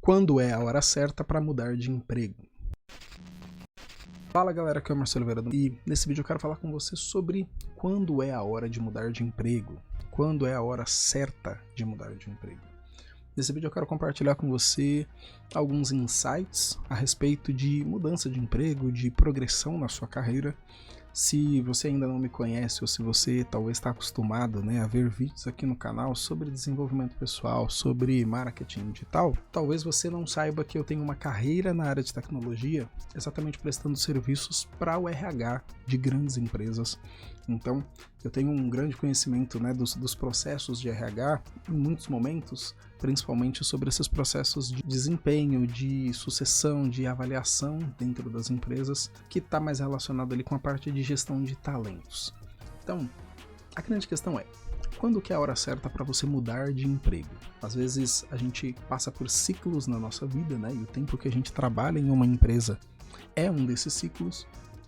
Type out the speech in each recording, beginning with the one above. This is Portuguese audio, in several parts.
Quando é a hora certa para mudar de emprego? Fala galera, aqui é o Marcelo Oliveira e nesse vídeo eu quero falar com você sobre quando é a hora de mudar de emprego, quando é a hora certa de mudar de emprego. Nesse vídeo eu quero compartilhar com você alguns insights a respeito de mudança de emprego, de progressão na sua carreira. Se você ainda não me conhece ou se você talvez está acostumado a ver vídeos aqui no canal sobre desenvolvimento pessoal, sobre marketing digital, talvez você não saiba que eu tenho uma carreira na área de tecnologia, exatamente prestando serviços para o RH de grandes empresas. Então, eu tenho um grande conhecimento dos processos de RH em muitos momentos, principalmente sobre esses processos de desempenho, de sucessão, de avaliação dentro das empresas, que está mais relacionado ali com a parte de gestão de talentos. Então, a grande questão é, quando que é a hora certa para você mudar de emprego? Às vezes a gente passa por ciclos na nossa vida, e o tempo que a gente trabalha em uma empresa é um desses ciclos,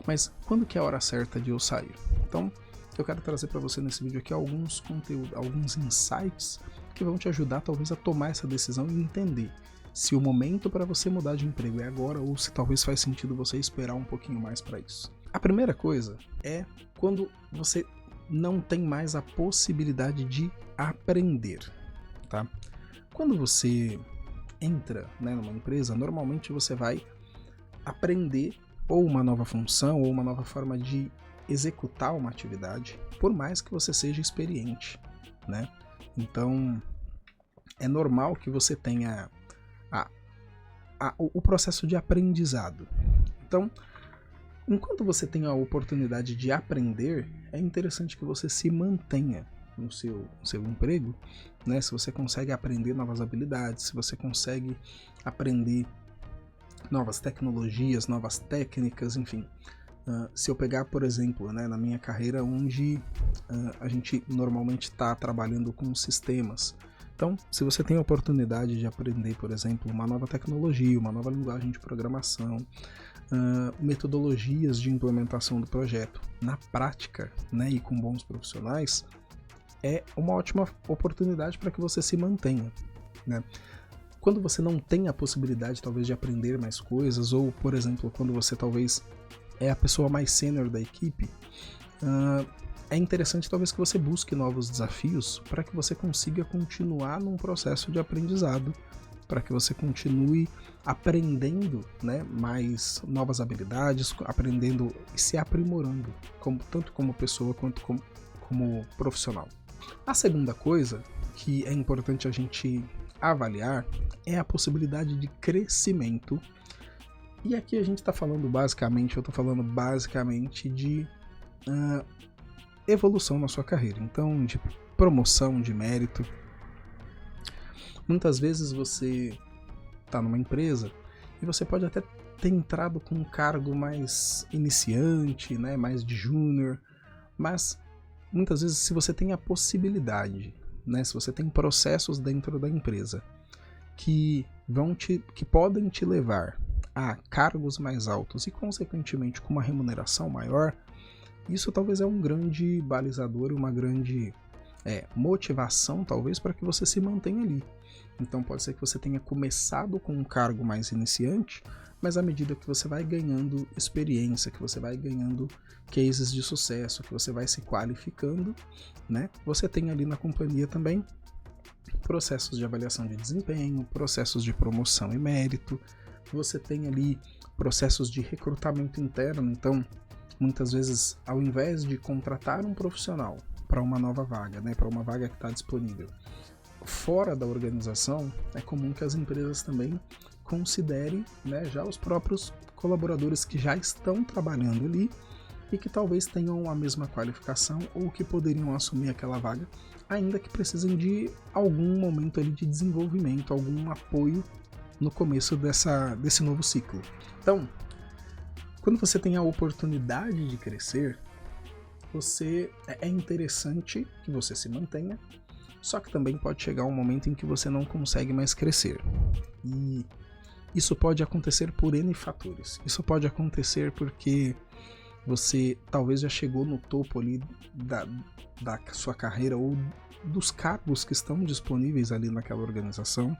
mas quando que é a hora certa de eu sair? Então, eu quero trazer para você nesse vídeo aqui alguns conteúdos, alguns insights que vão te ajudar talvez a tomar essa decisão e entender se o momento para você mudar de emprego é agora ou se talvez faz sentido você esperar um pouquinho mais para isso. A primeira coisa é quando você não tem mais a possibilidade de aprender, tá? Quando você entra numa empresa, normalmente você vai aprender ou uma nova função ou uma nova forma de executar uma atividade, por mais que você seja experiente, Então, é normal que você tenha o processo de aprendizado. Então, enquanto você tem a oportunidade de aprender, é interessante que você se mantenha no seu emprego, Se você consegue aprender novas habilidades, se você consegue aprender novas tecnologias, novas técnicas, enfim. Se eu pegar, por exemplo, na minha carreira, onde a gente normalmente está trabalhando com sistemas. Então, se você tem a oportunidade de aprender, por exemplo, uma nova tecnologia, uma nova linguagem de programação, metodologias de implementação do projeto na prática, e com bons profissionais, é uma ótima oportunidade para que você se mantenha, Quando você não tem a possibilidade, talvez, de aprender mais coisas, ou, por exemplo, quando você talvez é a pessoa mais sênior da equipe, é interessante talvez que você busque novos desafios para que você consiga continuar num processo de aprendizado, para que você continue aprendendo mais novas habilidades, aprendendo e se aprimorando, tanto como pessoa quanto como profissional. A segunda coisa que é importante a gente avaliar é a possibilidade de crescimento. E aqui a gente está falando basicamente, de evolução na sua carreira, então de promoção, de mérito. Muitas vezes você está numa empresa e você pode até ter entrado com um cargo mais iniciante, mais de júnior, mas muitas vezes se você tem a possibilidade, se você tem processos dentro da empresa que podem te levar a cargos mais altos e, consequentemente, com uma remuneração maior, isso talvez é um grande balizador, uma grande motivação, talvez, para que você se mantenha ali. Então, pode ser que você tenha começado com um cargo mais iniciante, mas à medida que você vai ganhando experiência, que você vai ganhando cases de sucesso, que você vai se qualificando, você tem ali na companhia também processos de avaliação de desempenho, processos de promoção e mérito. Você tem ali processos de recrutamento interno, então muitas vezes ao invés de contratar um profissional para uma nova vaga, para uma vaga que está disponível fora da organização, é comum que as empresas também considerem já os próprios colaboradores que já estão trabalhando ali e que talvez tenham a mesma qualificação ou que poderiam assumir aquela vaga, ainda que precisem de algum momento ali de desenvolvimento, algum apoio no começo desse novo ciclo. Então, quando você tem a oportunidade de crescer, é interessante que você se mantenha, só que também pode chegar um momento em que você não consegue mais crescer. E isso pode acontecer por N fatores. Isso pode acontecer porque você talvez já chegou no topo ali da sua carreira ou dos cargos que estão disponíveis ali naquela organização.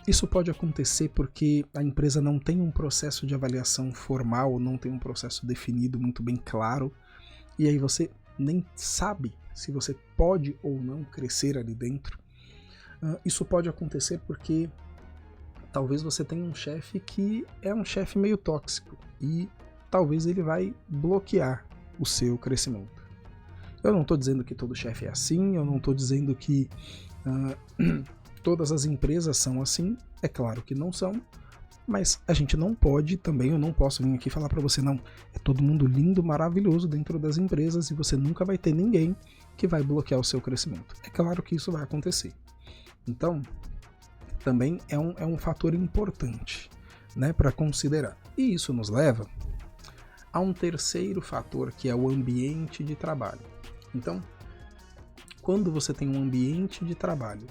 Isso pode acontecer porque a empresa não tem um processo de avaliação formal, não tem um processo definido muito bem claro, e aí você nem sabe se você pode ou não crescer ali dentro. Isso pode acontecer porque talvez você tenha um chefe que é um chefe meio tóxico e talvez ele vai bloquear o seu crescimento. Eu não estou dizendo que todo chefe é assim, eu não estou dizendo que todas as empresas são assim, é claro que não são, mas a gente não pode também, eu não posso vir aqui falar para você, não, é todo mundo lindo, maravilhoso dentro das empresas e você nunca vai ter ninguém que vai bloquear o seu crescimento. É claro que isso vai acontecer. Então, também é um fator importante, né, para considerar. E isso nos leva a um terceiro fator, que é o ambiente de trabalho. Então, quando você tem um ambiente de trabalho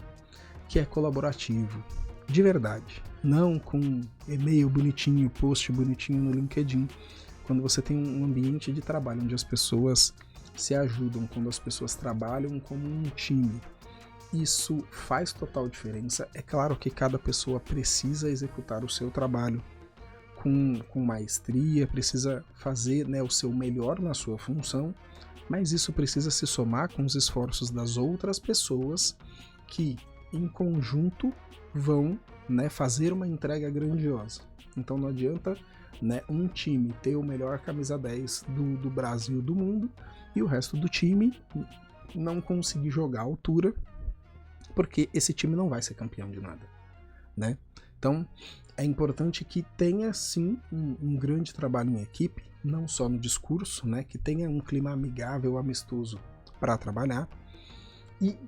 que é colaborativo, de verdade, não com e-mail bonitinho, post bonitinho no LinkedIn, quando você tem um ambiente de trabalho onde as pessoas se ajudam, quando as pessoas trabalham como um time, isso faz total diferença. É claro que cada pessoa precisa executar o seu trabalho com maestria, precisa fazer, né, o seu melhor na sua função, mas isso precisa se somar com os esforços das outras pessoas que, em conjunto, vão, né, fazer uma entrega grandiosa. Então não adianta, né, um time ter o melhor camisa 10 do Brasil, do mundo, e o resto do time não conseguir jogar à altura, porque esse time não vai ser campeão de nada, né? Então é importante que tenha sim um grande trabalho em equipe, não só no discurso, né, que tenha um clima amigável, amistoso para trabalhar. E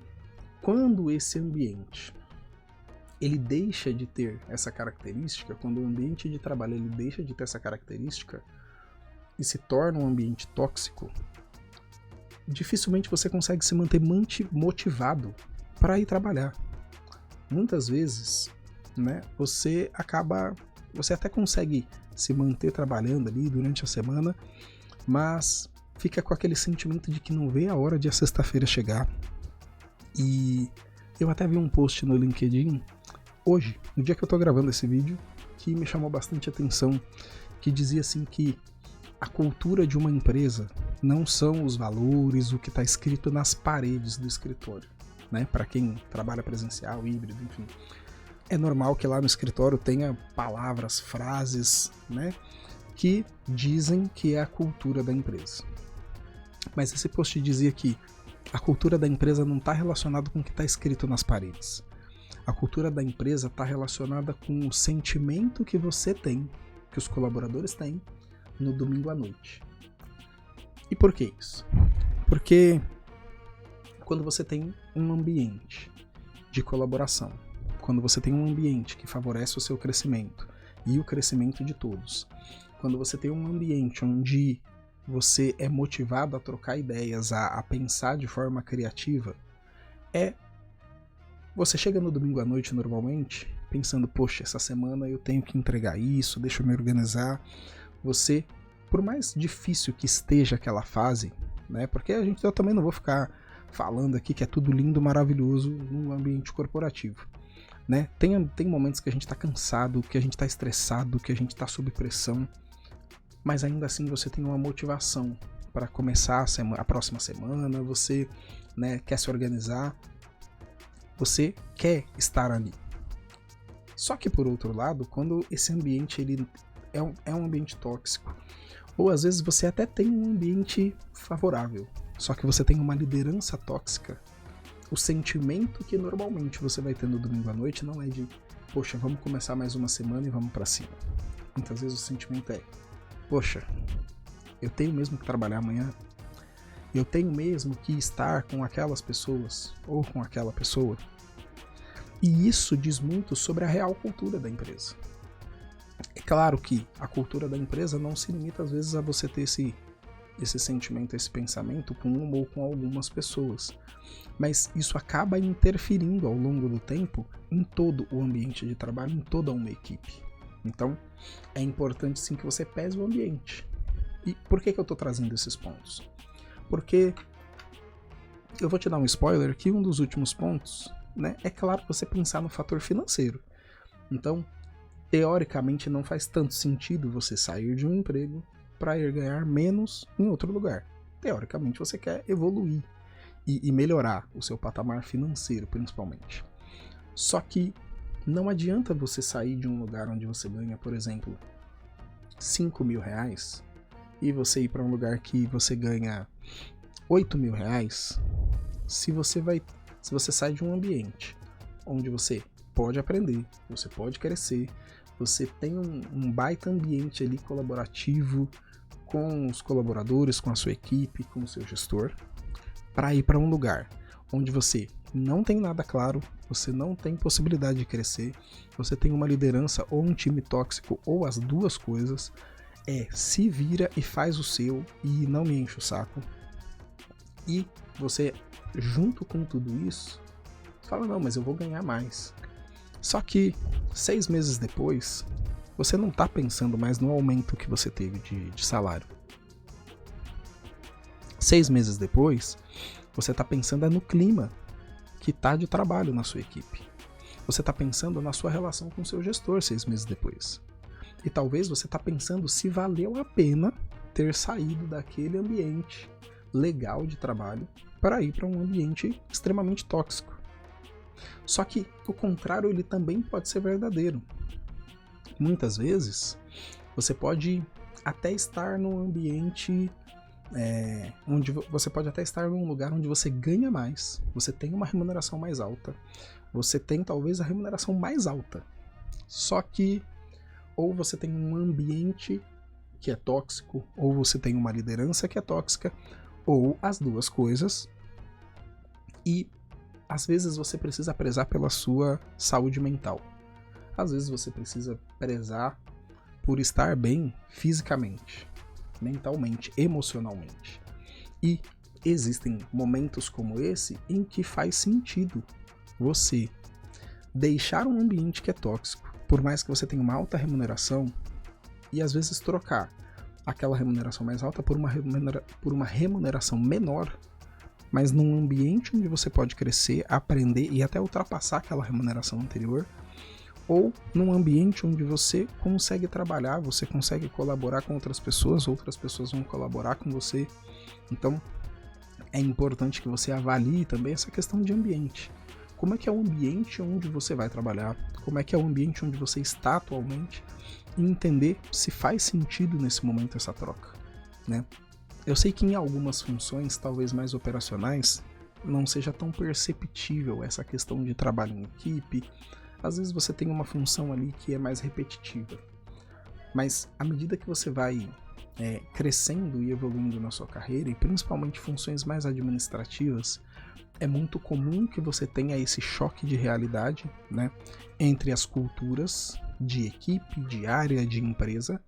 quando esse ambiente ele deixa de ter essa característica, quando o ambiente de trabalho ele deixa de ter essa característica e se torna um ambiente tóxico, dificilmente você consegue se manter motivado para ir trabalhar. Muitas vezes, né, você até consegue se manter trabalhando ali durante a semana, mas fica com aquele sentimento de que não vê a hora de a sexta-feira chegar. E eu até vi um post no LinkedIn hoje, no dia que eu tô gravando esse vídeo, que me chamou bastante atenção, que dizia assim que a cultura de uma empresa não são os valores, o que está escrito nas paredes do escritório, né? Para quem trabalha presencial, híbrido, enfim. É normal que lá no escritório tenha palavras, frases, né, que dizem que é a cultura da empresa. Mas esse post dizia que a cultura da empresa não está relacionada com o que está escrito nas paredes. A cultura da empresa está relacionada com o sentimento que você tem, que os colaboradores têm, no domingo à noite. E por que isso? Porque quando você tem um ambiente de colaboração, quando você tem um ambiente que favorece o seu crescimento e o crescimento de todos, quando você tem um ambiente onde você é motivado a trocar ideias, a pensar de forma criativa, você chega no domingo à noite normalmente pensando, poxa, essa semana eu tenho que entregar isso, deixa eu me organizar. Você, por mais difícil que esteja aquela fase, né, porque eu também não vou ficar falando aqui que é tudo lindo, maravilhoso no ambiente corporativo. Né? Tem momentos que a gente está cansado, que a gente está estressado, que a gente está sob pressão, mas ainda assim você tem uma motivação para começar a próxima semana, você, né, quer se organizar, você quer estar ali. Só que por outro lado, quando esse ambiente ele é um ambiente tóxico, ou às vezes você até tem um ambiente favorável, só que você tem uma liderança tóxica, o sentimento que normalmente você vai ter no domingo à noite não é de, poxa, vamos começar mais uma semana e vamos pra cima. Muitas vezes o sentimento é, poxa, eu tenho mesmo que trabalhar amanhã, eu tenho mesmo que estar com aquelas pessoas ou com aquela pessoa. E isso diz muito sobre a real cultura da empresa. É claro que a cultura da empresa não se limita às vezes a você ter esse sentimento, esse pensamento com uma ou com algumas pessoas. Mas isso acaba interferindo ao longo do tempo em todo o ambiente de trabalho, em toda uma equipe. Então, é importante sim que você pese o ambiente. E por que eu estou trazendo esses pontos? Porque eu vou te dar um spoiler que um dos últimos pontos, né, é claro você pensar no fator financeiro. Então, teoricamente não faz tanto sentido você sair de um emprego para ir ganhar menos em outro lugar. Teoricamente você quer evoluir e melhorar o seu patamar financeiro, principalmente. Só que não adianta você sair de um lugar onde você ganha, por exemplo, 5 mil reais e você ir para um lugar que você ganha 8 mil reais se você sai de um ambiente onde você pode aprender, você pode crescer, você tem um baita ambiente ali colaborativo com os colaboradores, com a sua equipe, com o seu gestor, para ir para um lugar onde você não tem nada claro, você não tem possibilidade de crescer, você tem uma liderança ou um time tóxico ou as duas coisas, se vira e faz o seu e não me enche o saco. E você, junto com tudo isso, fala, não, mas eu vou ganhar mais. Só que 6 meses depois, você não está pensando mais no aumento que você teve de salário. 6 meses depois, você está pensando no clima que está de trabalho na sua equipe. Você está pensando na sua relação com o seu gestor 6 meses depois. E talvez você está pensando se valeu a pena ter saído daquele ambiente legal de trabalho para ir para um ambiente extremamente tóxico. Só que o contrário ele também pode ser verdadeiro. Muitas vezes você pode até estar num ambiente onde você pode até estar num lugar onde você ganha mais, você tem uma remuneração mais alta, você tem talvez a remuneração mais alta. Só que ou você tem um ambiente que é tóxico, ou você tem uma liderança que é tóxica, ou as duas coisas. E às vezes você precisa prezar pela sua saúde mental. Às vezes você precisa prezar por estar bem fisicamente, mentalmente, emocionalmente. E existem momentos como esse em que faz sentido você deixar um ambiente que é tóxico, por mais que você tenha uma alta remuneração, e às vezes trocar aquela remuneração mais alta por uma remuneração menor, mas num ambiente onde você pode crescer, aprender e até ultrapassar aquela remuneração anterior, ou num ambiente onde você consegue trabalhar, você consegue colaborar com outras pessoas vão colaborar com você. Então, é importante que você avalie também essa questão de ambiente. Como é que é o ambiente onde você vai trabalhar? Como é que é o ambiente onde você está atualmente? E entender se faz sentido nesse momento essa troca, né? Eu sei que em algumas funções, talvez mais operacionais, não seja tão perceptível essa questão de trabalho em equipe. Às vezes você tem uma função ali que é mais repetitiva. Mas à medida que você vai crescendo e evoluindo na sua carreira, e principalmente funções mais administrativas, é muito comum que você tenha esse choque de realidade, né, entre as culturas de equipe, de área, de empresa,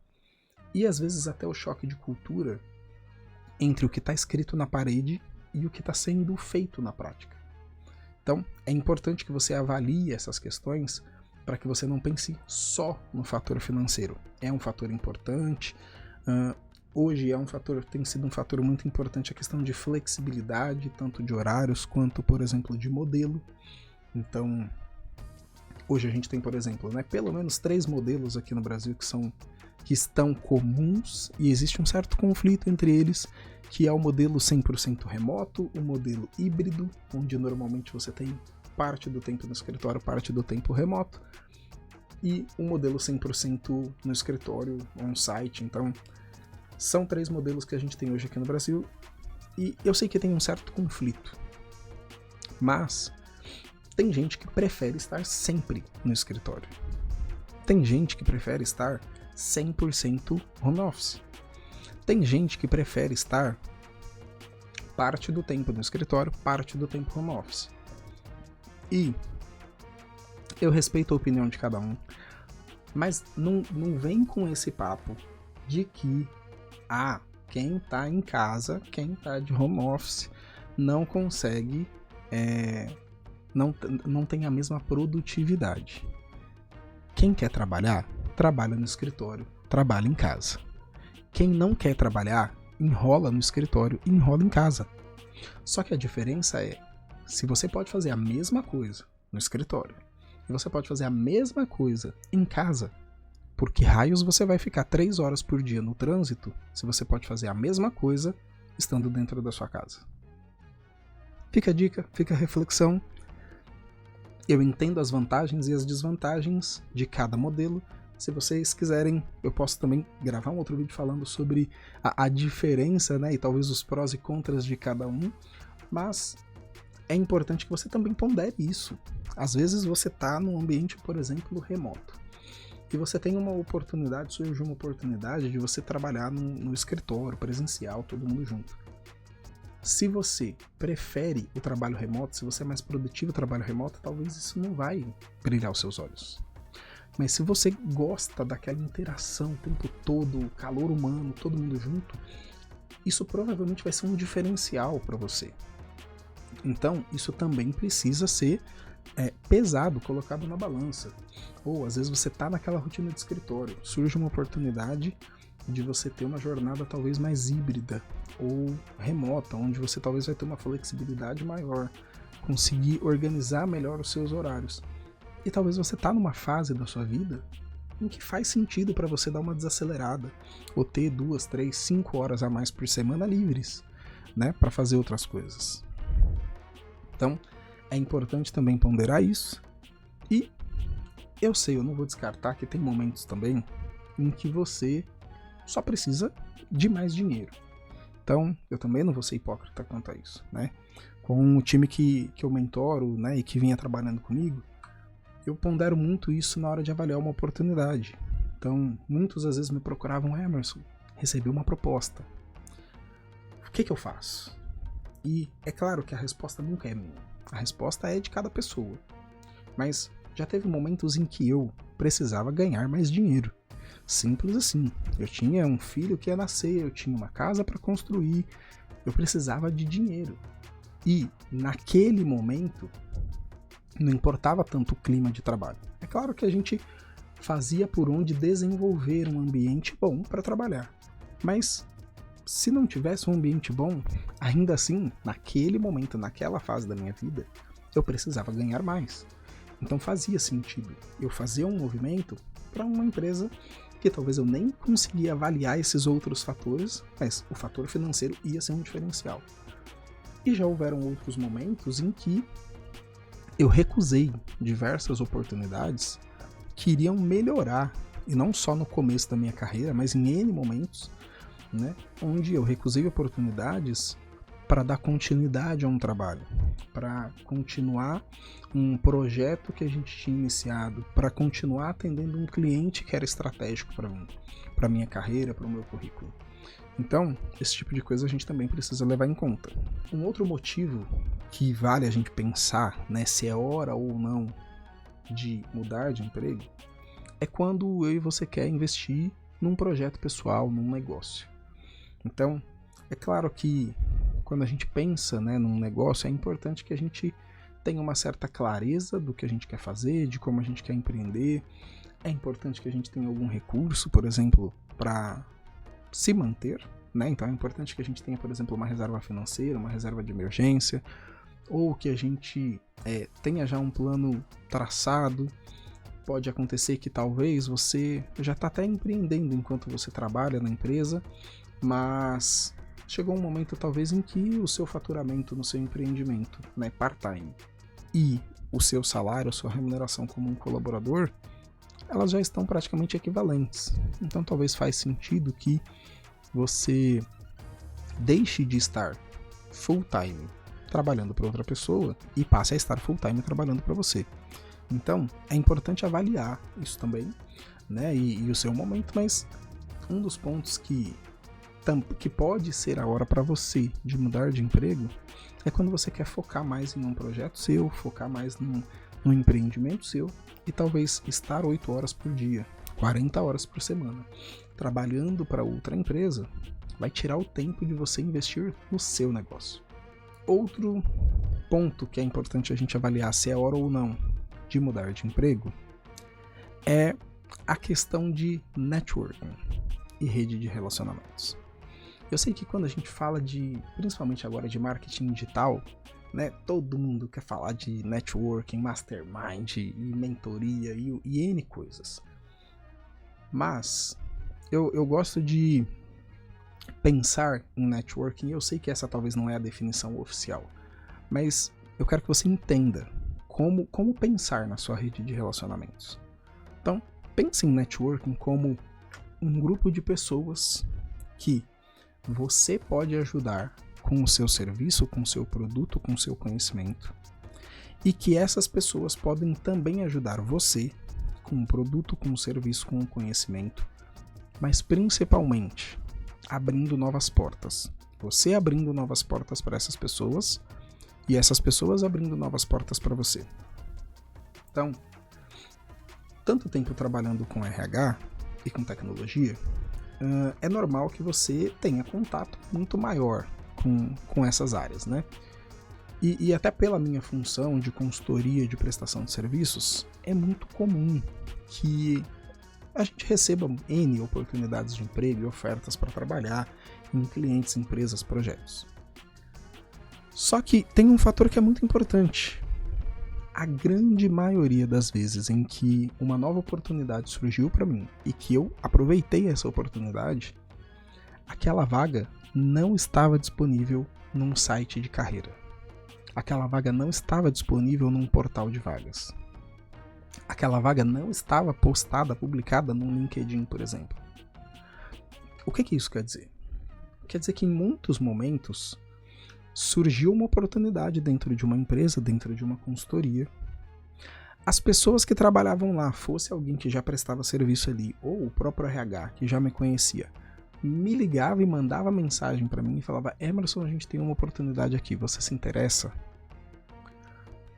e às vezes até o choque de cultura entre o que está escrito na parede e o que está sendo feito na prática. Então, é importante que você avalie essas questões para que você não pense só no fator financeiro. É um fator importante. Hoje tem sido um fator muito importante a questão de flexibilidade, tanto de horários quanto, por exemplo, de modelo. Então, hoje a gente tem, por exemplo, pelo menos 3 modelos aqui no Brasil que estão comuns, e existe um certo conflito entre eles, que é o modelo 100% remoto, o modelo híbrido, onde normalmente você tem parte do tempo no escritório, parte do tempo remoto, e o modelo 100% no escritório, on-site. Então, são 3 modelos que a gente tem hoje aqui no Brasil, e eu sei que tem um certo conflito, mas tem gente que prefere estar sempre no escritório. Tem gente que prefere estar 100% home office. Tem gente que prefere estar parte do tempo no escritório, parte do tempo home office. E eu respeito a opinião de cada um, mas não vem com esse papo de que quem tá em casa, quem tá de home office, não consegue, não tem a mesma produtividade. Quem quer trabalhar, trabalha no escritório, trabalha em casa. Quem não quer trabalhar, enrola no escritório e enrola em casa. Só que a diferença é, se você pode fazer a mesma coisa no escritório E você pode fazer a mesma coisa em casa. Por que raios você vai ficar 3 horas por dia no trânsito se você pode fazer a mesma coisa estando dentro da sua casa? Fica a dica, fica a reflexão. Eu entendo as vantagens e as desvantagens de cada modelo. Se vocês quiserem, eu posso também gravar um outro vídeo falando sobre a diferença, né, e talvez os prós e contras de cada um. Mas é importante que você também pondere isso. Às vezes você está num ambiente, por exemplo, remoto. E você tem uma oportunidade, surge uma oportunidade de você trabalhar no escritório, presencial, todo mundo junto. Se você prefere o trabalho remoto, se você é mais produtivo no trabalho remoto, talvez isso não vai brilhar os seus olhos. Mas se você gosta daquela interação o tempo todo, calor humano, todo mundo junto, isso provavelmente vai ser um diferencial para você. Então, isso também precisa ser pesado, colocado na balança. Ou às vezes você está naquela rotina de escritório, surge uma oportunidade de você ter uma jornada talvez mais híbrida ou remota, onde você talvez vai ter uma flexibilidade maior, conseguir organizar melhor os seus horários. E talvez você está numa fase da sua vida em que faz sentido para você dar uma desacelerada, ou ter 2, 3, 5 horas a mais por semana livres, né, para fazer outras coisas. Então, é importante também ponderar isso. E eu sei, eu não vou descartar que tem momentos também em que você só precisa de mais dinheiro. Então, eu também não vou ser hipócrita quanto a isso, né? Com o time que eu mentoro, né, e que vinha trabalhando comigo, eu pondero muito isso na hora de avaliar uma oportunidade. Então, muitas às vezes me procuravam: Emerson, recebi uma proposta. O que eu faço? E é claro que a resposta nunca é minha. A resposta é de cada pessoa. Mas já teve momentos em que eu precisava ganhar mais dinheiro. Simples assim. Eu tinha um filho que ia nascer, eu tinha uma casa para construir, eu precisava de dinheiro. E naquele momento não importava tanto o clima de trabalho. É claro que a gente fazia por onde desenvolver um ambiente bom para trabalhar. Mas se não tivesse um ambiente bom, ainda assim, naquele momento, naquela fase da minha vida, eu precisava ganhar mais. Então fazia sentido eu fazer um movimento para uma empresa que talvez eu nem conseguia avaliar esses outros fatores, mas o fator financeiro ia ser um diferencial. E já houveram outros momentos em que eu recusei diversas oportunidades que iriam melhorar, e não só no começo da minha carreira, mas em N momentos, né, onde eu recusei oportunidades para dar continuidade a um trabalho, para continuar um projeto que a gente tinha iniciado, para continuar atendendo um cliente que era estratégico para mim, para minha carreira, para o meu currículo. Então, esse tipo de coisa a gente também precisa levar em conta. Um outro motivo que vale a gente pensar, né, se é hora ou não de mudar de emprego, é quando eu e você quer investir num projeto pessoal, num negócio. Então, é claro que quando a gente pensa, né, num negócio, é importante que a gente tenha uma certa clareza do que a gente quer fazer, de como a gente quer empreender. É importante que a gente tenha algum recurso, por exemplo, para se manter, né? Então é importante que a gente tenha, por exemplo, uma reserva financeira, uma reserva de emergência, ou que a gente tenha já um plano traçado. Pode acontecer que talvez você já está até empreendendo enquanto você trabalha na empresa, mas chegou um momento talvez em que o seu faturamento no seu empreendimento, né, part-time, e o seu salário, a sua remuneração como um colaborador, elas já estão praticamente equivalentes. Então talvez faz sentido que você deixe de estar full-time trabalhando para outra pessoa e passe a estar full-time trabalhando para você. Então é importante avaliar isso também, né, e o seu momento, mas um dos pontos que pode ser a hora para você de mudar de emprego é quando você quer focar mais em um projeto seu, focar mais num empreendimento seu e talvez estar 8 horas por dia, 40 horas por semana, trabalhando para outra empresa, vai tirar o tempo de você investir no seu negócio. Outro ponto que é importante a gente avaliar se é hora ou não de mudar de emprego é a questão de networking e rede de relacionamentos. Eu sei que quando a gente fala principalmente agora de marketing digital, né? Todo mundo quer falar de networking, mastermind e mentoria e N coisas. Mas eu gosto de pensar em networking, eu sei que essa talvez não é a definição oficial, mas eu quero que você entenda como pensar na sua rede de relacionamentos. Então, pense em networking como um grupo de pessoas que você pode ajudar com o seu serviço, com o seu produto, com o seu conhecimento, e que essas pessoas podem também ajudar você com o produto, com o serviço, com o conhecimento, mas principalmente abrindo novas portas. Você abrindo novas portas para essas pessoas e essas pessoas abrindo novas portas para você. Então, tanto tempo trabalhando com RH e com tecnologia, é normal que você tenha contato muito maior com essas áreas, né? E até pela minha função de consultoria, de prestação de serviços, é muito comum que a gente receba N oportunidades de emprego e ofertas para trabalhar em clientes, empresas, projetos. Só que tem um fator que é muito importante. A grande maioria das vezes em que uma nova oportunidade surgiu para mim e que eu aproveitei essa oportunidade, aquela vaga não estava disponível num site de carreira. Aquela vaga não estava disponível num portal de vagas. Aquela vaga não estava postada, publicada num LinkedIn, por exemplo. O que isso quer dizer? Quer dizer que em muitos momentos surgiu uma oportunidade dentro de uma empresa, dentro de uma consultoria. As pessoas que trabalhavam lá, fosse alguém que já prestava serviço ali, ou o próprio RH, que já me conhecia, me ligava e mandava mensagem para mim e falava: Emerson, a gente tem uma oportunidade aqui, você se interessa?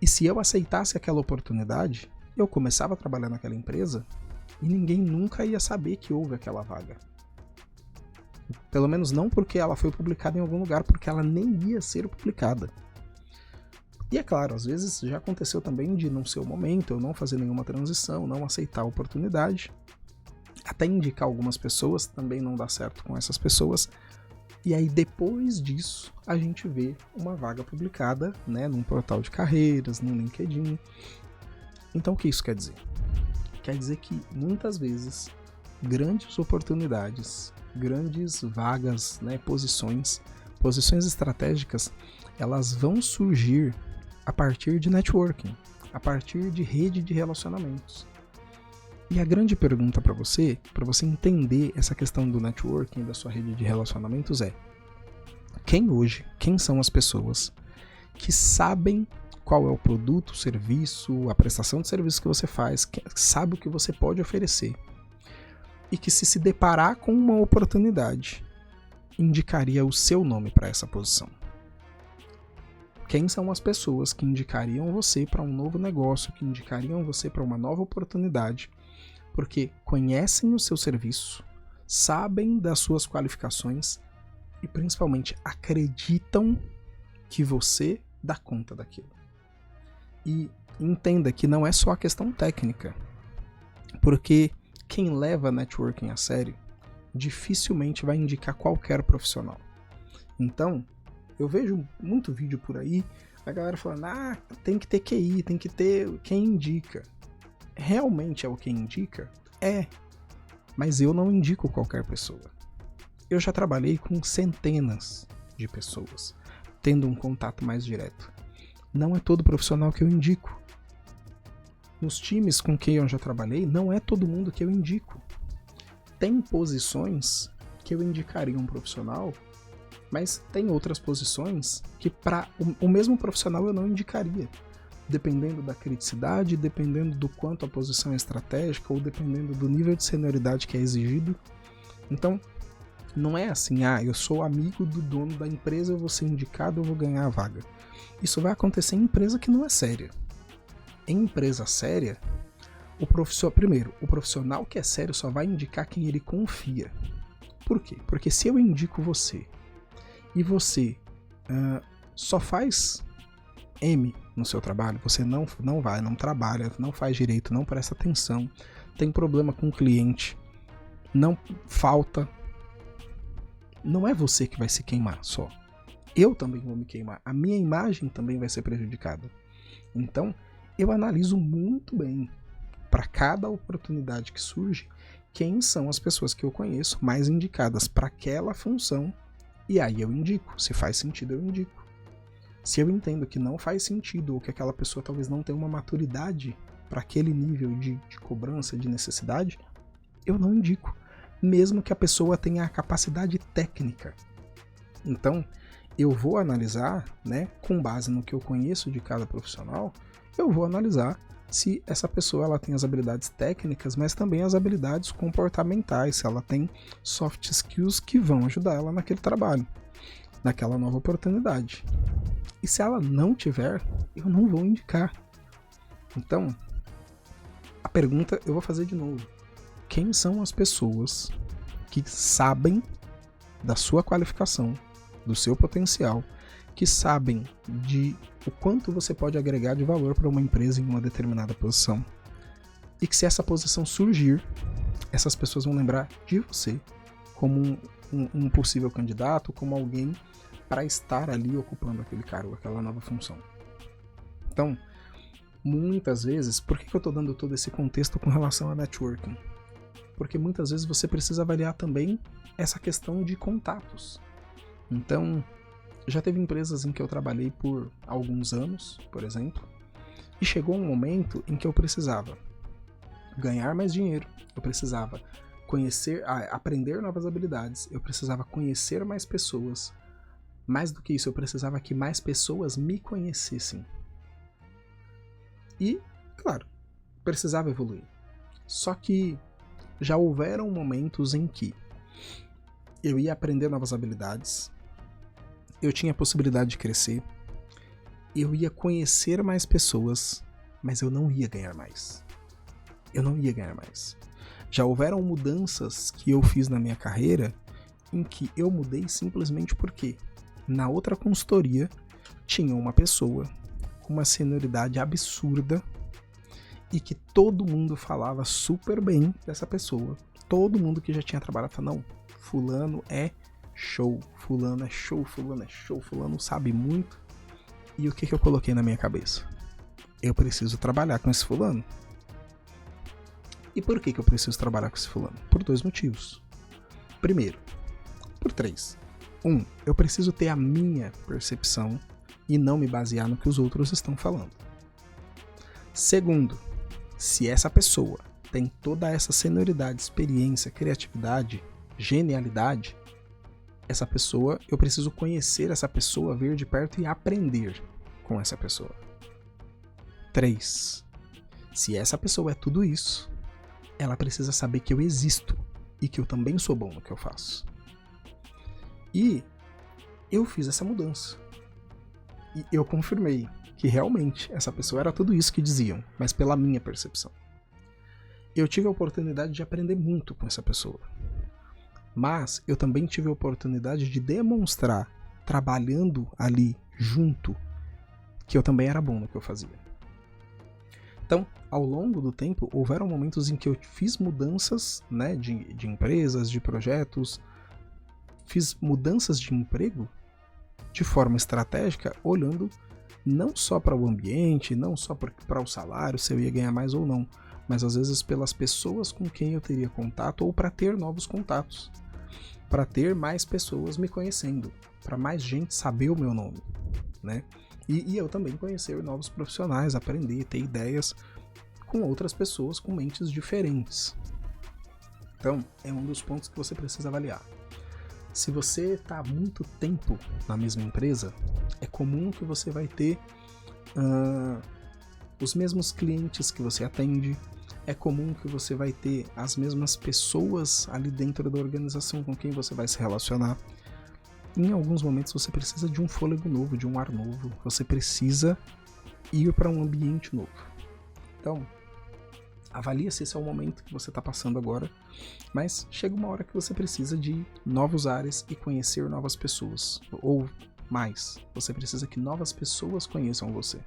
E se eu aceitasse aquela oportunidade, eu começava a trabalhar naquela empresa e ninguém nunca ia saber que houve aquela vaga. Pelo menos não porque ela foi publicada em algum lugar, porque ela nem ia ser publicada. E é claro, às vezes já aconteceu também de não ser o momento, eu não fazer nenhuma transição, não aceitar a oportunidade, até indicar algumas pessoas, também não dá certo com essas pessoas. E aí depois disso a gente vê uma vaga publicada, né, num portal de carreiras, no LinkedIn. Então o que isso quer dizer? Quer dizer que muitas vezes grandes oportunidades, grandes vagas, né, posições estratégicas, elas vão surgir a partir de networking, a partir de rede de relacionamentos. E a grande pergunta para você entender essa questão do networking, da sua rede de relacionamentos é: quem são as pessoas que sabem qual é o produto, o serviço, a prestação de serviço que você faz, que sabe o que você pode oferecer, e que se deparar com uma oportunidade, indicaria o seu nome para essa posição? Quem são as pessoas que indicariam você para um novo negócio, que indicariam você para uma nova oportunidade, porque conhecem o seu serviço, sabem das suas qualificações e principalmente acreditam que você dá conta daquilo. E entenda que não é só a questão técnica, porque quem leva networking a sério dificilmente vai indicar qualquer profissional. Então, eu vejo muito vídeo por aí, a galera falando: tem que ter QI, tem que ter quem indica. Realmente é o quem indica? É, mas eu não indico qualquer pessoa. Eu já trabalhei com centenas de pessoas, tendo um contato mais direto. Não é todo profissional que eu indico. Nos times com quem eu já trabalhei, não é todo mundo que eu indico. Tem posições que eu indicaria um profissional, mas tem outras posições que para o mesmo profissional eu não indicaria. Dependendo da criticidade, dependendo do quanto a posição é estratégica ou dependendo do nível de senioridade que é exigido. Então, não é assim: eu sou amigo do dono da empresa, eu vou ser indicado, eu vou ganhar a vaga. Isso vai acontecer em empresa que não é séria. Em empresa séria, o profissional que é sério só vai indicar quem ele confia. Por quê? Porque se eu indico você e você só faz M no seu trabalho, você não trabalha, não faz direito, não presta atenção, tem problema com o cliente, não falta, não é você que vai se queimar só. eu também vou me queimar, a minha imagem também vai ser prejudicada. Então, eu analiso muito bem, para cada oportunidade que surge, quem são as pessoas que eu conheço mais indicadas para aquela função, e aí eu indico. Se faz sentido, eu indico. Se eu entendo que não faz sentido, ou que aquela pessoa talvez não tenha uma maturidade para aquele nível de cobrança, de necessidade, eu não indico, mesmo que a pessoa tenha a capacidade técnica. Então, eu vou analisar, né, com base no que eu conheço de cada profissional, eu vou analisar se essa pessoa ela tem as habilidades técnicas, mas também as habilidades comportamentais, se ela tem soft skills que vão ajudar ela naquele trabalho, naquela nova oportunidade. E se ela não tiver, eu não vou indicar. Então, a pergunta eu vou fazer de novo. Quem são as pessoas que sabem da sua qualificação, do seu potencial, que sabem de o quanto você pode agregar de valor para uma empresa em uma determinada posição, e que se essa posição surgir, essas pessoas vão lembrar de você como um possível candidato, como alguém para estar ali ocupando aquele cargo, aquela nova função. Então, muitas vezes, por que eu estou dando todo esse contexto com relação a networking? Porque muitas vezes você precisa avaliar também essa questão de contatos. Então, já teve empresas em que eu trabalhei por alguns anos, por exemplo, e chegou um momento em que eu precisava ganhar mais dinheiro, eu precisava aprender novas habilidades, eu precisava conhecer mais pessoas. Mais do que isso, eu precisava que mais pessoas me conhecessem. E, claro, precisava evoluir. Só que já houveram momentos em que eu ia aprender novas habilidades, eu tinha a possibilidade de crescer, eu ia conhecer mais pessoas, mas eu não ia ganhar mais. Eu não ia ganhar mais. Já houveram mudanças que eu fiz na minha carreira em que eu mudei simplesmente porque na outra consultoria tinha uma pessoa com uma senioridade absurda e que todo mundo falava super bem dessa pessoa. Todo mundo que já tinha trabalhado falava, não, fulano é show, fulano é show, fulano é show, fulano sabe muito. E o que eu coloquei na minha cabeça? Eu preciso trabalhar com esse fulano. E por que eu preciso trabalhar com esse fulano? Por 2 motivos. Primeiro, por 3. 1, eu preciso ter a minha percepção e não me basear no que os outros estão falando. Segundo, se essa pessoa tem toda essa senioridade, experiência, criatividade, genialidade, essa pessoa, eu preciso conhecer essa pessoa, ver de perto e aprender com essa pessoa. 3, se essa pessoa é tudo isso, ela precisa saber que eu existo e que eu também sou bom no que eu faço. E eu fiz essa mudança. E eu confirmei que realmente essa pessoa era tudo isso que diziam, mas pela minha percepção. Eu tive a oportunidade de aprender muito com essa pessoa. Mas eu também tive a oportunidade de demonstrar, trabalhando ali junto, que eu também era bom no que eu fazia. Então, ao longo do tempo, houveram momentos em que eu fiz mudanças, né, de empresas, de projetos, fiz mudanças de emprego de forma estratégica, olhando não só para o ambiente, não só para o salário, se eu ia ganhar mais ou não, mas às vezes pelas pessoas com quem eu teria contato ou para ter novos contatos, para ter mais pessoas me conhecendo, para mais gente saber o meu nome, né? E eu também conhecer novos profissionais, aprender, ter ideias com outras pessoas com mentes diferentes. Então, é um dos pontos que você precisa avaliar. Se você está há muito tempo na mesma empresa, é comum que você vai ter os mesmos clientes que você atende, é comum que você vai ter as mesmas pessoas ali dentro da organização com quem você vai se relacionar. Em alguns momentos você precisa de um fôlego novo, de um ar novo, você precisa ir para um ambiente novo. Então, avalia se esse é o momento que você está passando agora, mas chega uma hora que você precisa de novos ares e conhecer novas pessoas, ou mais, você precisa que novas pessoas conheçam você.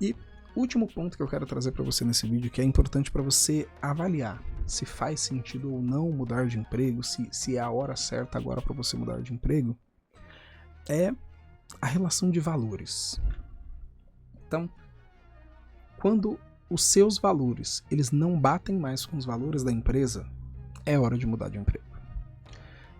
E último ponto que eu quero trazer para você nesse vídeo, que é importante para você avaliar se faz sentido ou não mudar de emprego, se é a hora certa agora para você mudar de emprego, é a relação de valores. Então, quando os seus valores eles não batem mais com os valores da empresa, é hora de mudar de emprego.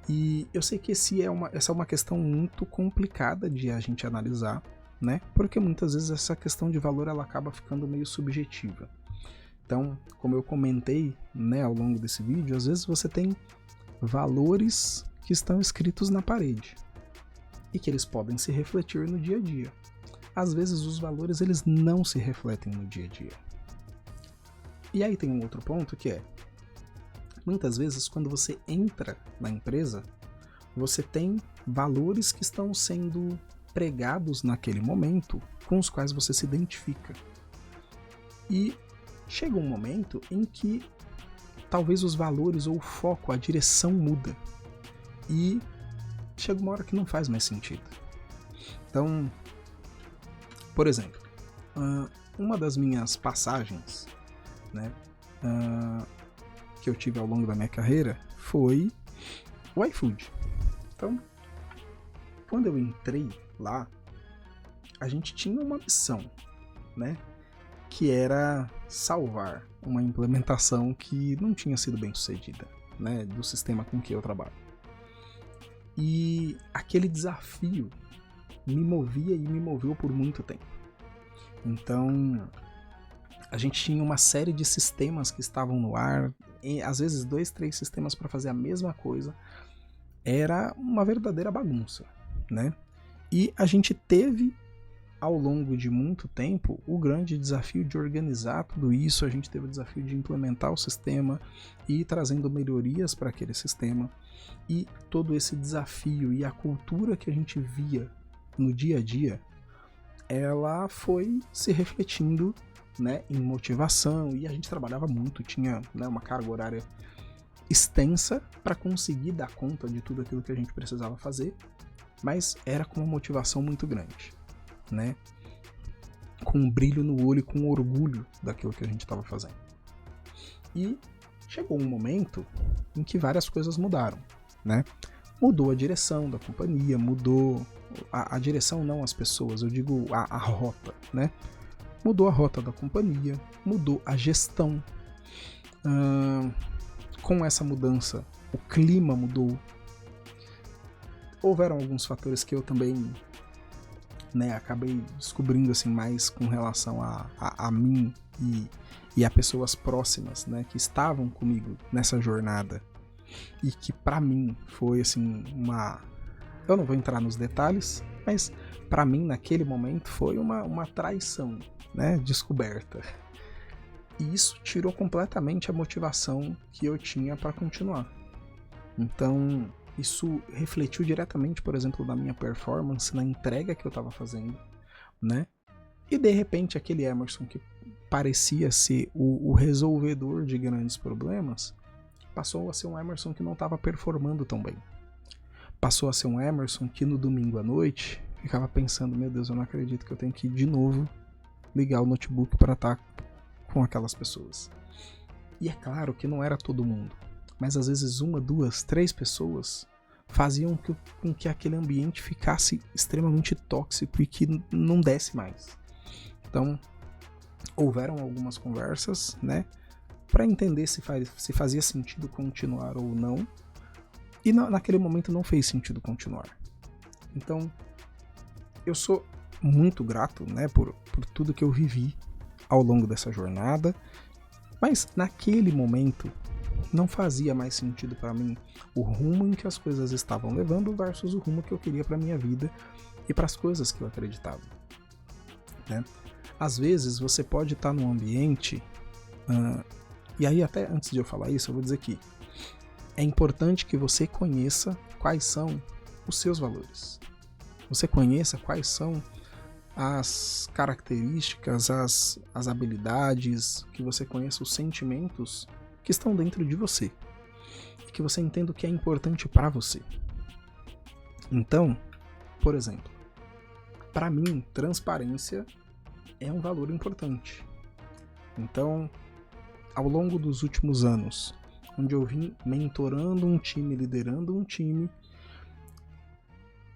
E eu sei que essa é uma questão muito complicada de a gente analisar, né? Porque muitas vezes essa questão de valor ela acaba ficando meio subjetiva. Então, como eu comentei, né, ao longo desse vídeo, às vezes você tem valores que estão escritos na parede e que eles podem se refletir no dia a dia. Às vezes os valores eles não se refletem no dia a dia. E aí tem um outro ponto que é, muitas vezes quando você entra na empresa, você tem valores que estão sendo pregados naquele momento com os quais você se identifica. E chega um momento em que talvez os valores ou o foco, a direção muda. E chega uma hora que não faz mais sentido. Então, por exemplo, uma das minhas passagens, né, que eu tive ao longo da minha carreira foi o iFood. Então, quando eu entrei lá, a gente tinha uma missão, né, que era salvar uma implementação que não tinha sido bem sucedida, né, do sistema com que eu trabalho. E aquele desafio me movia e me moveu por muito tempo. Então, a gente tinha uma série de sistemas que estavam no ar, e às vezes 2, 3 sistemas para fazer a mesma coisa. Era uma verdadeira bagunça, né? E a gente teve, ao longo de muito tempo, o grande desafio de organizar tudo isso. A gente teve o desafio de implementar o sistema e ir trazendo melhorias para aquele sistema. E todo esse desafio e a cultura que a gente via no dia a dia, ela foi se refletindo, né, em motivação, e a gente trabalhava muito, tinha, né, uma carga horária extensa para conseguir dar conta de tudo aquilo que a gente precisava fazer, mas era com uma motivação muito grande, né, com um brilho no olho e com orgulho daquilo que a gente estava fazendo. E chegou um momento em que várias coisas mudaram, né? Mudou a direção da companhia, mudou a direção, não as pessoas, eu digo a rota, né? Mudou a rota da companhia, mudou a gestão. Com essa mudança, o clima mudou. Houveram alguns fatores que eu também, né, acabei descobrindo assim, mais com relação a mim e a pessoas próximas, né, que estavam comigo nessa jornada. E que pra mim foi assim eu não vou entrar nos detalhes, mas pra mim naquele momento foi uma traição, né, descoberta. E isso tirou completamente a motivação que eu tinha para continuar. Então isso refletiu diretamente, por exemplo, na minha performance, na entrega que eu estava fazendo, né? E de repente aquele Emerson que parecia ser o resolvedor de grandes problemas passou a ser um Emerson que não estava performando tão bem. Passou a ser um Emerson que no domingo à noite ficava pensando, meu Deus, eu não acredito que eu tenho que ir de novo ligar o notebook para estar com aquelas pessoas. E é claro que não era todo mundo, mas às vezes 1, 2, 3 pessoas faziam com que aquele ambiente ficasse extremamente tóxico e que não desse mais. Então, houveram algumas conversas, né, para entender se fazia sentido continuar ou não, e naquele momento não fez sentido continuar. Então, eu sou muito grato, né, por tudo que eu vivi ao longo dessa jornada, mas naquele momento não fazia mais sentido para mim o rumo em que as coisas estavam levando versus o rumo que eu queria para minha vida e para as coisas que eu acreditava, né? Às vezes você pode estar num ambiente, e aí até antes de eu falar isso, eu vou dizer que é importante que você conheça quais são os seus valores. Você conheça quais são as características, as habilidades, que você conheça os sentimentos que estão dentro de você. E que você entenda o que é importante para você. Então, por exemplo, para mim, transparência é um valor importante. Então, ao longo dos últimos anos, onde eu vim mentorando um time, liderando um time,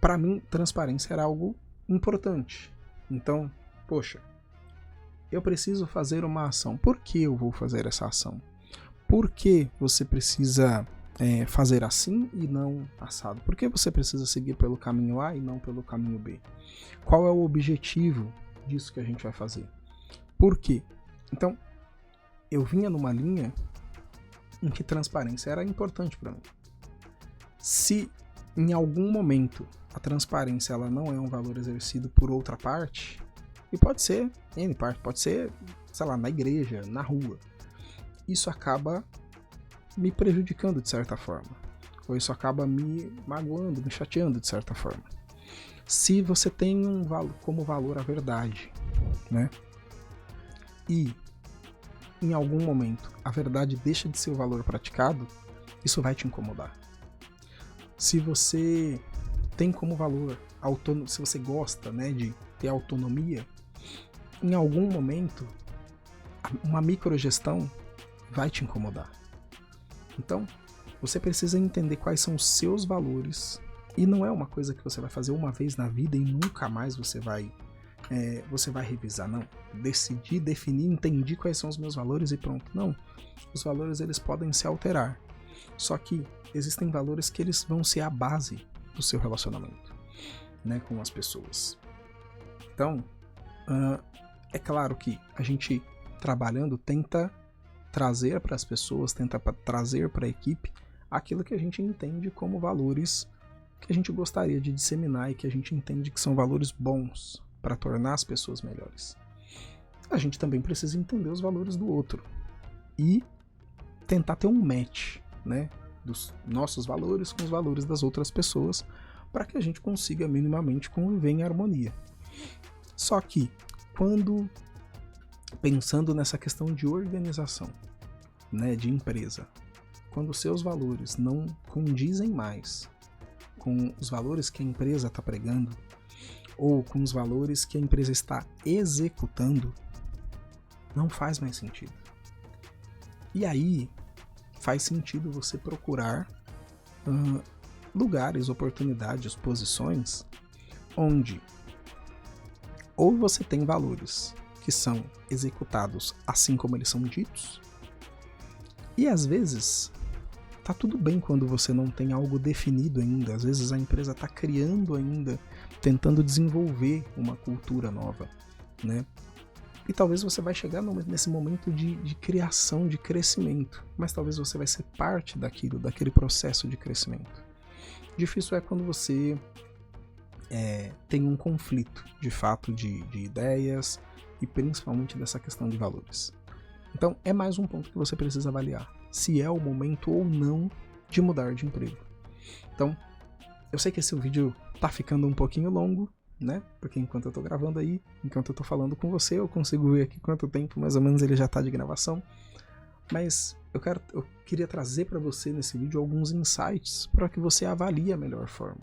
para mim, transparência era algo importante. Então, poxa, eu preciso fazer uma ação. Por que eu vou fazer essa ação? Por que você precisa fazer assim e não assado? Por que você precisa seguir pelo caminho A e não pelo caminho B? Qual é o objetivo disso que a gente vai fazer? Por quê? Então, eu vinha numa linha em que transparência era importante para mim. Se em algum momento a transparência ela não é um valor exercido por outra parte, e pode ser N parte, pode ser, sei lá, na igreja, na rua, isso acaba me prejudicando de certa forma, ou isso acaba me magoando, me chateando de certa forma. Se você tem como valor a verdade, né? E em algum momento a verdade deixa de ser o valor praticado, isso vai te incomodar. Se você tem como valor se você gosta, né, de ter autonomia, em algum momento uma microgestão vai te incomodar. Então, você precisa entender quais são os seus valores, e não é uma coisa que você vai fazer uma vez na vida e nunca mais você vai revisar, não. Decidi, defini, entendi quais são os meus valores e pronto. Não, os valores eles podem se alterar, só que existem valores que eles vão ser a base do seu relacionamento, né, com as pessoas. Então, é claro que a gente trabalhando tenta trazer para as pessoas, tenta trazer para a equipe aquilo que a gente entende como valores que a gente gostaria de disseminar e que a gente entende que são valores bons para tornar as pessoas melhores. A gente também precisa entender os valores do outro e tentar ter um match, né, dos nossos valores com os valores das outras pessoas para que a gente consiga minimamente conviver em harmonia. Só que, pensando nessa questão de organização, né, de empresa, quando seus valores não condizem mais com os valores que a empresa está pregando ou com os valores que a empresa está executando, não faz mais sentido. E aí faz sentido você procurar lugares, oportunidades, posições onde ou você tem valores que são executados assim como eles são ditos, e às vezes tá tudo bem quando você não tem algo definido ainda. Às vezes a empresa está criando ainda, tentando desenvolver uma cultura nova, né? E talvez você vai chegar nesse momento de criação, de crescimento, mas talvez você vai ser parte daquele processo de crescimento. Difícil é quando você tem um conflito, de fato, de ideias e principalmente dessa questão de valores. Então, é mais um ponto que você precisa avaliar, se é o momento ou não de mudar de emprego. Então, eu sei que esse vídeo tá ficando um pouquinho longo, né? Porque enquanto eu tô gravando aí, enquanto eu tô falando com você, eu consigo ver aqui quanto tempo mais ou menos ele já tá de gravação. Mas eu queria trazer para você nesse vídeo alguns insights para que você avalie a melhor forma.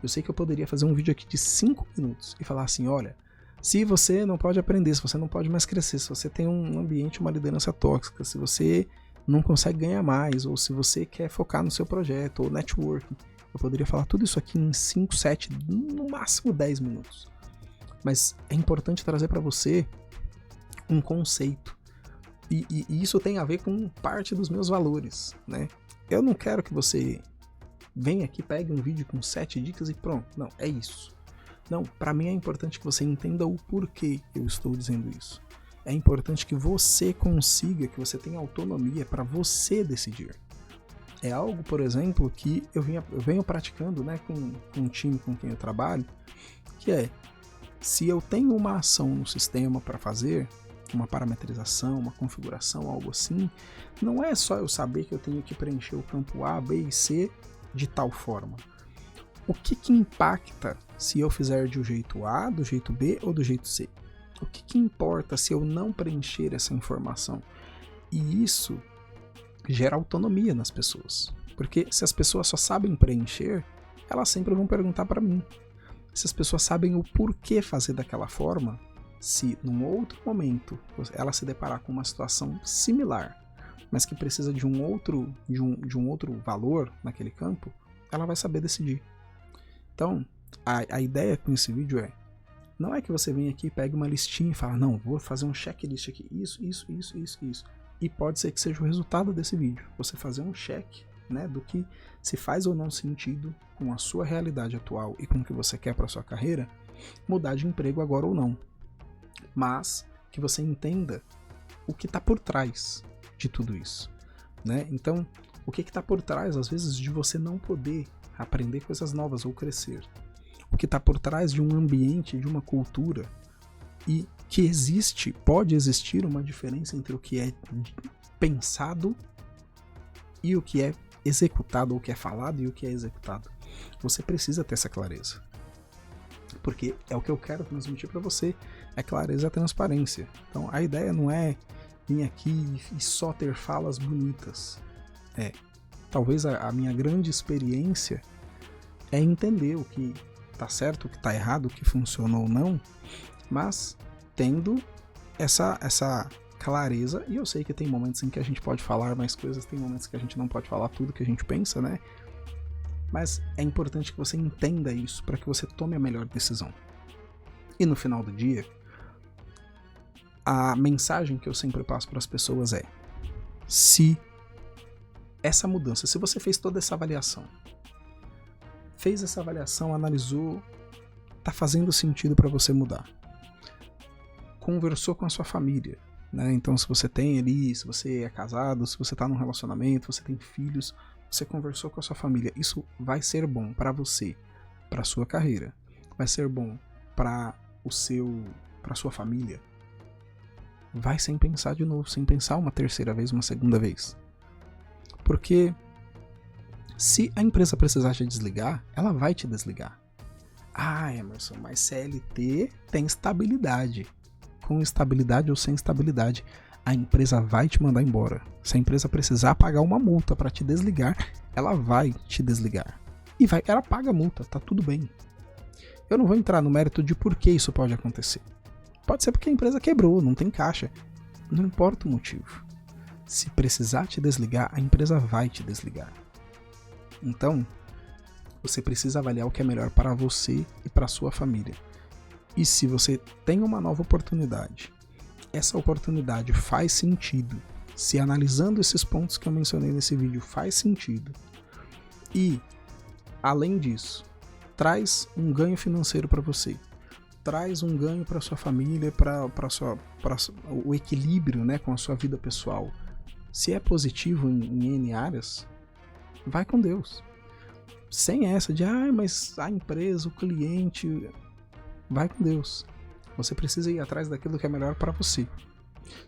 Eu sei que eu poderia fazer um vídeo aqui de 5 minutos e falar assim, olha, se você não pode aprender, se você não pode mais crescer, se você tem um ambiente, uma liderança tóxica, se você não consegue ganhar mais, ou se você quer focar no seu projeto, ou networking, eu poderia falar tudo isso aqui em 5, 7, no máximo 10 minutos. Mas é importante trazer para você um conceito. E isso tem a ver com parte dos meus valores, né? Eu não quero que você venha aqui, pegue um vídeo com 7 dicas e pronto. Não, é isso. Não, para mim é importante que você entenda o porquê eu estou dizendo isso. É importante que você consiga, que você tenha autonomia para você decidir. É algo, por exemplo, que eu venho praticando, né, com um time com quem eu trabalho, que é, se eu tenho uma ação no sistema para fazer, uma parametrização, uma configuração, algo assim, não é só eu saber que eu tenho que preencher o campo A, B e C de tal forma. O que impacta se eu fizer do jeito A, do jeito B ou do jeito C? O que importa se eu não preencher essa informação? E isso gera autonomia nas pessoas. Porque se as pessoas só sabem preencher, elas sempre vão perguntar para mim. Se as pessoas sabem o porquê fazer daquela forma, se num outro momento ela se deparar com uma situação similar, mas que precisa de um outro valor naquele campo, ela vai saber decidir. Então, a ideia com esse vídeo não é que você venha aqui e pegue uma listinha e fala, não, vou fazer um checklist aqui, isso. E pode ser que seja o resultado desse vídeo, você fazer um check, né, do que se faz ou não sentido com a sua realidade atual e com o que você quer para sua carreira, mudar de emprego agora ou não. Mas que você entenda o que está por trás de tudo isso, né? Então, o que está por trás, às vezes, de você não poder aprender coisas novas ou crescer? O que está por trás de um ambiente, de uma cultura, e que pode existir uma diferença entre o que é pensado e o que é executado, ou o que é falado e o que é executado. Você precisa ter essa clareza. Porque é o que eu quero transmitir para você, é clareza e transparência. Então a ideia não é vir aqui e só ter falas bonitas. Talvez a minha grande experiência é entender o que tá certo, o que tá errado, o que funciona ou não, mas tendo essa clareza, e eu sei que tem momentos em que a gente pode falar mais coisas, tem momentos que a gente não pode falar tudo que a gente pensa, né? Mas é importante que você entenda isso para que você tome a melhor decisão. E no final do dia, a mensagem que eu sempre passo para as pessoas é: se essa mudança, se você fez toda essa avaliação, analisou, tá fazendo sentido para você mudar, conversou com a sua família, né? Então se você tem ali, se você é casado, se você tá num relacionamento, você tem filhos, você conversou com a sua família, isso vai ser bom para você, para sua carreira, vai ser bom para sua família, vai sem pensar de novo, sem pensar uma terceira vez, uma segunda vez. Porque se a empresa precisar te desligar, ela vai te desligar. Ah, Emerson, mas CLT tem estabilidade. Com estabilidade ou sem estabilidade, a empresa vai te mandar embora. Se a empresa precisar pagar uma multa para te desligar, ela vai te desligar. E ela paga a multa, tá tudo bem. Eu não vou entrar no mérito de por que isso pode acontecer. Pode ser porque a empresa quebrou, não tem caixa. Não importa o motivo. Se precisar te desligar, a empresa vai te desligar. Então, você precisa avaliar o que é melhor para você e para sua família. E se você tem uma nova oportunidade, essa oportunidade faz sentido, se analisando esses pontos que eu mencionei nesse vídeo faz sentido, e, além disso, traz um ganho financeiro para você, traz um ganho para sua família, para o equilíbrio, né, com a sua vida pessoal, se é positivo em N áreas, vai com Deus. Sem essa de, mas a empresa, o cliente, vai com Deus. Você precisa ir atrás daquilo que é melhor para você.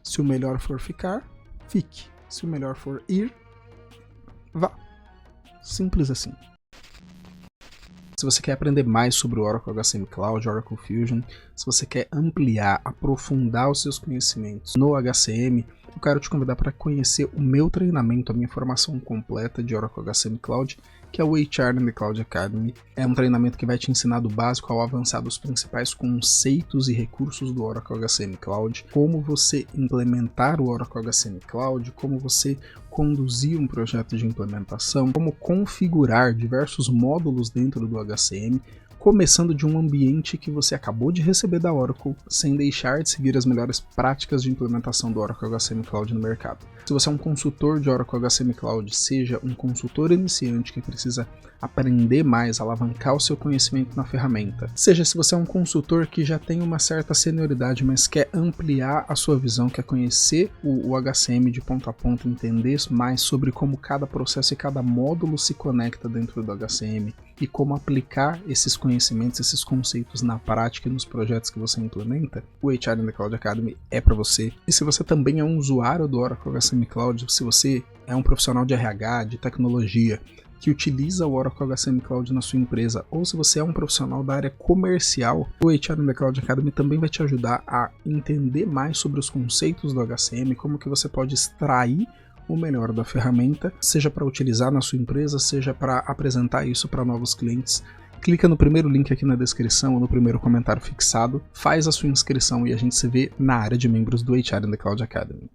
Se o melhor for ficar, fique. Se o melhor for ir, vá. Simples assim. Se você quer aprender mais sobre o Oracle HCM Cloud, Oracle Fusion, se você quer ampliar, aprofundar os seus conhecimentos no HCM, eu quero te convidar para conhecer o meu treinamento, a minha formação completa de Oracle HCM Cloud, que é o HR in the Cloud Academy. É um treinamento que vai te ensinar do básico ao avançado os principais conceitos e recursos do Oracle HCM Cloud, como você implementar o Oracle HCM Cloud, como você conduzir um projeto de implementação, como configurar diversos módulos dentro do HCM, começando de um ambiente que você acabou de receber da Oracle, sem deixar de seguir as melhores práticas de implementação do Oracle HCM Cloud no mercado. Se você é um consultor de Oracle HCM Cloud, seja um consultor iniciante que precisa aprender mais, alavancar o seu conhecimento na ferramenta, seja se você é um consultor que já tem uma certa senioridade, mas quer ampliar a sua visão, quer conhecer o HCM de ponta a ponta, entender mais sobre como cada processo e cada módulo se conecta dentro do HCM e como aplicar esses conhecimentos, esses conceitos na prática e nos projetos que você implementa, o HR in the Cloud Academy é para você. E se você também é um usuário do Oracle HCM Cloud, se você é um profissional de RH, de tecnologia, que utiliza o Oracle HCM Cloud na sua empresa, ou se você é um profissional da área comercial, o HR in the Cloud Academy também vai te ajudar a entender mais sobre os conceitos do HCM, como que você pode extrair o melhor da ferramenta, seja para utilizar na sua empresa, seja para apresentar isso para novos clientes. Clica no primeiro link aqui na descrição ou no primeiro comentário fixado, faz a sua inscrição e a gente se vê na área de membros do HR in the Cloud Academy.